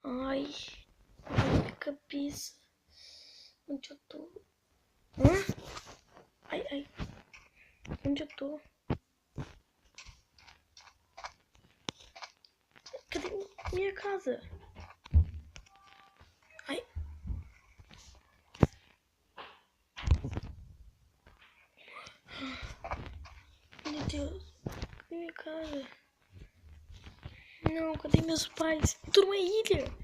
Ai, minha cabeça. Onde eu tô? Hã? Ai. Onde eu tô? Cadê minha casa? Ai. Meu Deus. Cadê minha casa? Não, cadê meus pais? Tô numa ilha.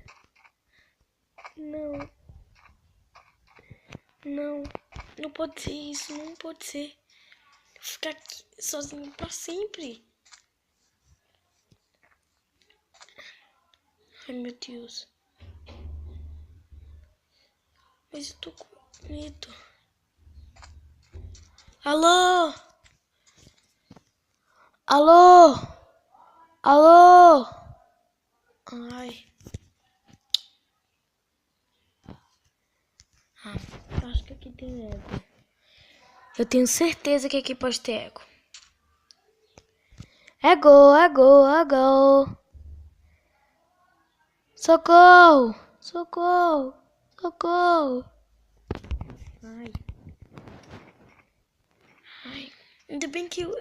Não pode ser isso, não pode ser. Eu ficar aqui sozinho pra sempre. Ai, meu Deus. Mas eu tô com medo. Alô? Alô? Alô? Ai. Acho que aqui tem eco. Eu tenho certeza que aqui pode ter eco. Ego. Socorro! Socorro! Ai. Ainda bem que eu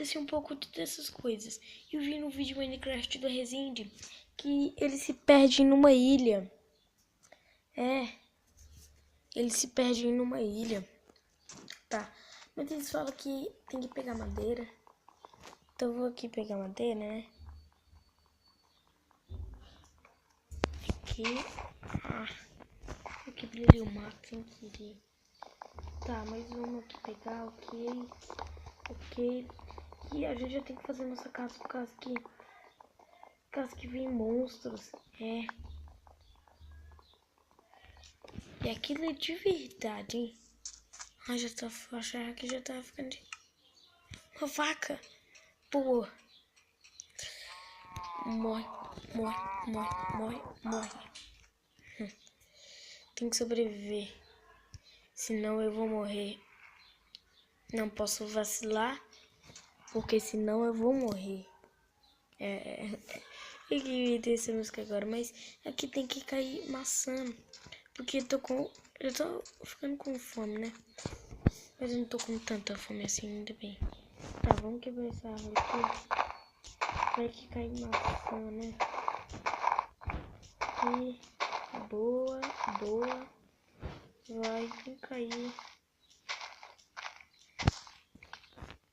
sei um pouco dessas coisas. Eu vi no vídeo Minecraft do Resende que ele se perde numa ilha. Ele se perde numa ilha. Tá. Mas eles falam que tem que pegar madeira. Então eu vou aqui pegar madeira, né? Aqui. Eu quebrei ali o mato sem querer. Tá, mas vamos aqui pegar, ok. E a gente já tem que fazer nossa casa por causa que vem monstros. E aquilo é de verdade, hein? Achando que já tá ficando de... Uma vaca. Pô. Morre. Tem que sobreviver. Senão eu vou morrer. Não posso vacilar. Porque senão eu vou morrer. Eu queria ter essa música agora. Mas aqui tem que cair maçã. Porque eu tô ficando com fome, né? Mas eu não tô com tanta fome assim, ainda bem. Tá, vamos quebrar essa árvore aqui. Vai que cai maçã, né? Aqui. Boa. Vai cair.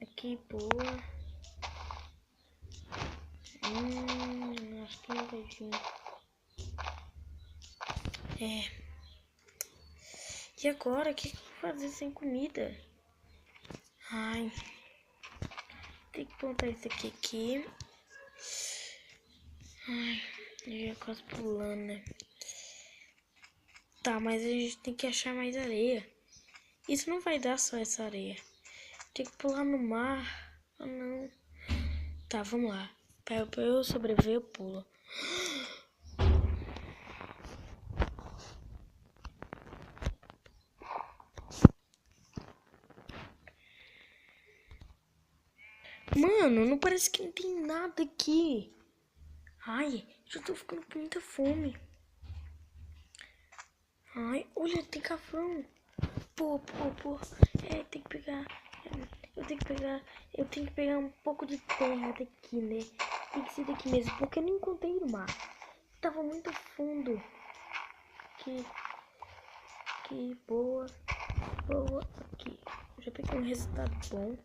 Aqui, boa. Acho que não vai vir. E agora, o que eu vou fazer sem comida? Ai. Tem que plantar isso aqui. Ai, eu ia quase pulando, né? Tá, mas a gente tem que achar mais areia. Isso não vai dar só essa areia. Tem que pular no mar. Ah, não. Tá, vamos lá. Pra eu sobreviver, eu pulo. Mano, não parece que não tem nada aqui. Ai, já tô ficando com muita fome. Ai, olha, tem cafão. Pô. Tem que pegar. Eu tenho que pegar um pouco de terra daqui, né? Tem que ser daqui mesmo, porque eu não encontrei no mar. Tava muito fundo. Aqui, boa. Aqui. Eu já peguei um resultado bom.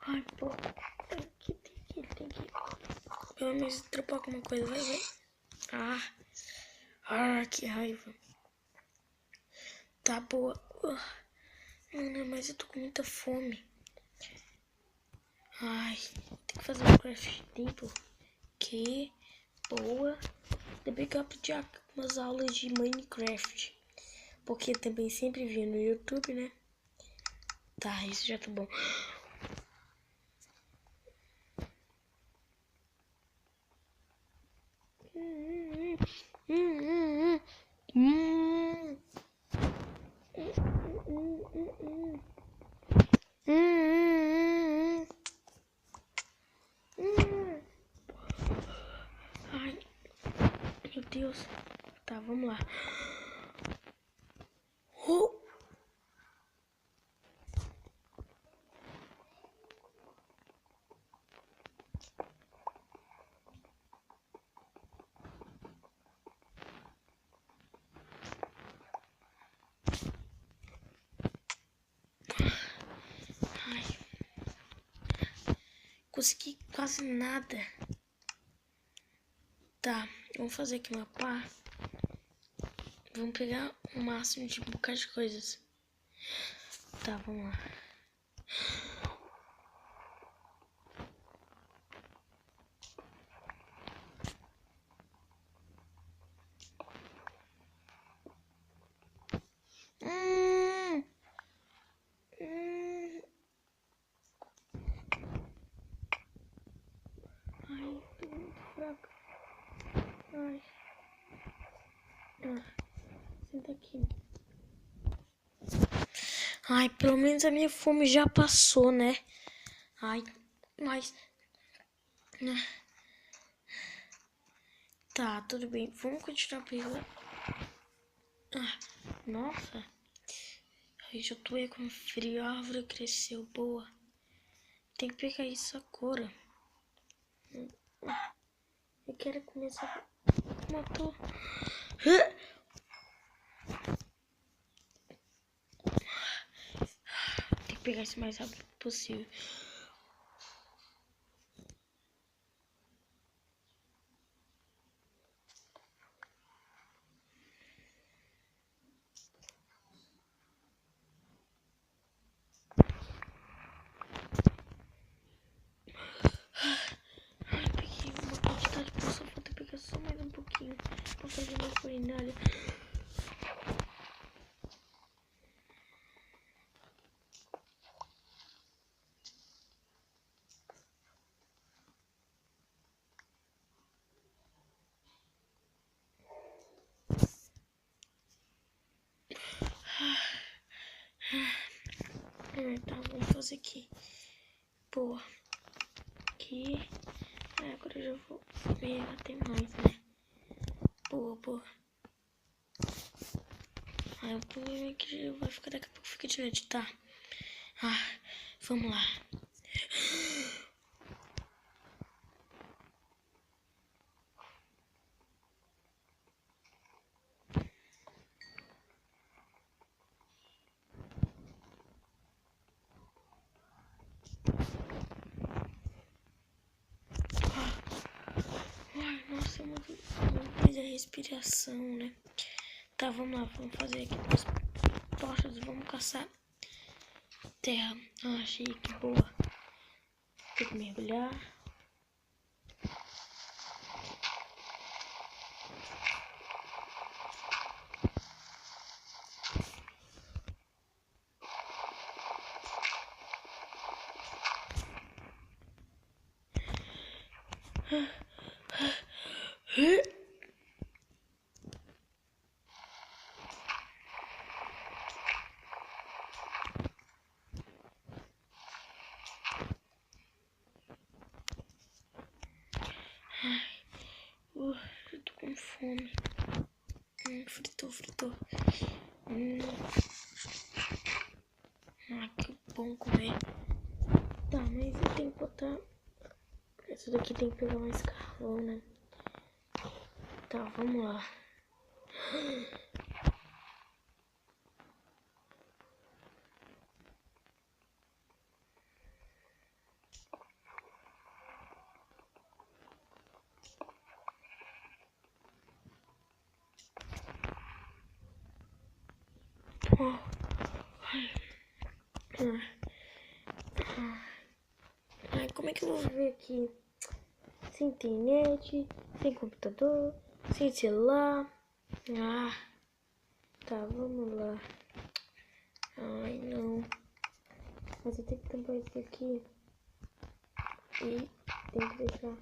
Ai, pô. Aqui tem que... Pelo menos dropar alguma coisa, vai. Que raiva. Tá boa. Mano, mas eu tô com muita fome. Ai, tem que fazer um craft table. Que boa. Também que eu aprendi umas aulas de Minecraft. Porque também sempre vi no YouTube, né? Tá, isso já tá bom. Tá, vamos lá. Oh! Ai. Consegui quase nada. Tá, vamos fazer aqui uma pá. Vamos pegar o máximo de bocado de coisas. Tá, vamos lá. Ai, tô muito fraca. Ai. Senta aqui. Ai, pelo menos a minha fome já passou, né? Ai, mas... Tá, tudo bem. Vamos continuar pegando. Nossa. Ai, já tô aí com frio. A árvore cresceu, boa. Tem que pegar isso agora. Eu quero começar... Matou. Tem que pegar isso o mais rápido possível. Ai, peguei uma quantidade, só falta pegar só mais um pouquinho pra fazer uma culinária. Tá, vamos fazer aqui. Boa. Aqui. Agora eu já vou ver até mais, né? Boa, boa. O problema é que vai ficar daqui a pouco, fica de editar. Vamos lá. Ai, nossa, é muito mais a respiração, né? Tá, vamos lá, vamos fazer aqui as tochas, vamos caçar terra. Achei que boa. Tem que mergulhar. Eu tô com fome. Fritou. Que bom comer. Tá, mas eu tenho que botar... Isso daqui tem que pegar mais carvão, né? Tá, vamos lá. Ai, como é que eu vou viver aqui? Sem internet, sem computador, sem celular. Tá, vamos lá. Ai, não. Mas eu tenho que tampar isso aqui. E tem que deixar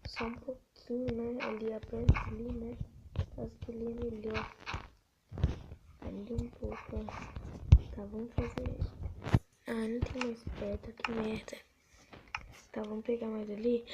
só um pouquinho, né? Ali a planta ali, né? Acho que ali é melhor. Ali um pouco, ó. Tá, vamos fazer. Não tem mais pedra, que merda. Tá, vamos pegar mais ali.